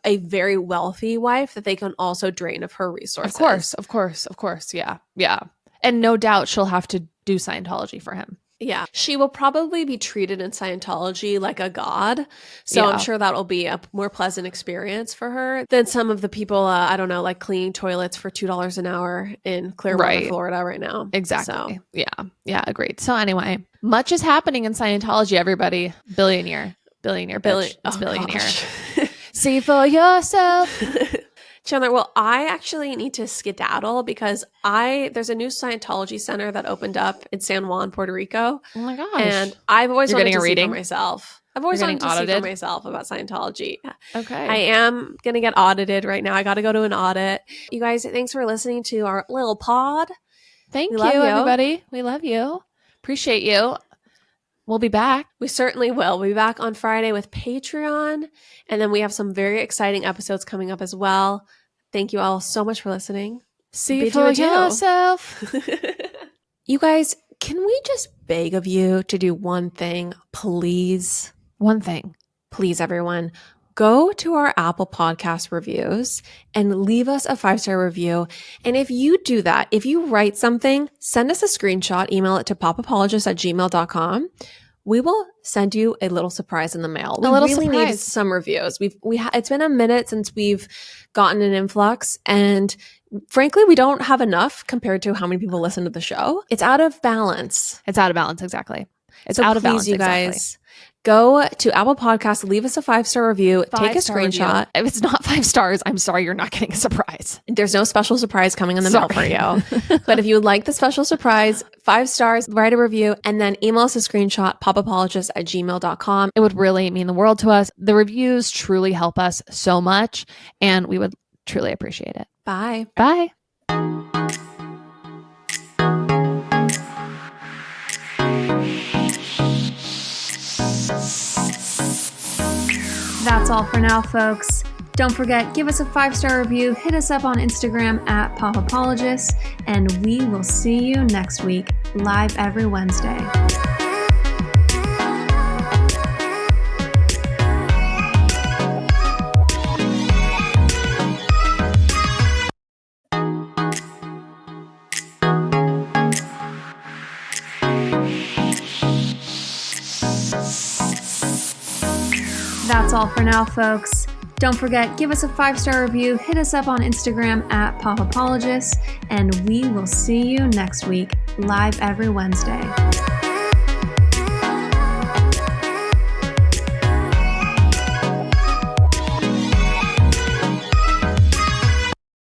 a very wealthy wife that they can also drain of her resources. Of course. Yeah. And no doubt she'll have to do Scientology for him. Yeah. She will probably be treated in Scientology like a god. So I'm sure that'll be a more pleasant experience for her than some of the people, I don't know, like cleaning toilets for $2 an hour in Clearwater, Florida right now. Exactly. So. Yeah, agreed. So anyway, much is happening in Scientology, everybody. Billionaire. It's billionaire. See for yourself. Chandler, well, I actually need to skedaddle because there's a new Scientology center that opened up in San Juan, Puerto Rico. Oh my gosh. And I've always wanted to see reading for myself. I've always wanted to see for myself about Scientology. Okay. I am going to get audited right now. I got to go to an audit. You guys, thanks for listening to our little pod. Thank you, everybody. We love you. Appreciate you. We'll be back. We certainly will. We'll be back on Friday with Patreon. And then we have some very exciting episodes coming up as well. Thank you all so much for listening. See for yourself. You guys, can we just beg of you to do one thing, please? One thing. Please, everyone. Go to our Apple Podcast reviews and leave us a 5-star review. And if you do that, if you write something, send us a screenshot, email it to popapologist@gmail.com. We will send you a little surprise in the mail. We really need some reviews. It's been a minute since we've gotten an influx, and frankly, we don't have enough compared to how many people listen to the show. It's out of balance. Exactly. It's out of balance, you guys. Go to Apple Podcasts, leave us a 5-star review, take a screenshot. If it's not 5 stars, I'm sorry, you're not getting a surprise. There's no special surprise coming in the mail for you. But if you would like the special surprise, 5 stars, write a review, and then email us a screenshot, popapologist@gmail.com. It would really mean the world to us. The reviews truly help us so much, and we would truly appreciate it. Bye. Bye. That's all for now, folks. Don't forget, give us a 5-star review, hit us up on Instagram @popapologists, and we will see you next week, live every Wednesday. That's all for now, folks. Don't forget, give us a 5-star review, hit us up on Instagram @popapologists, and we will see you next week, live every Wednesday.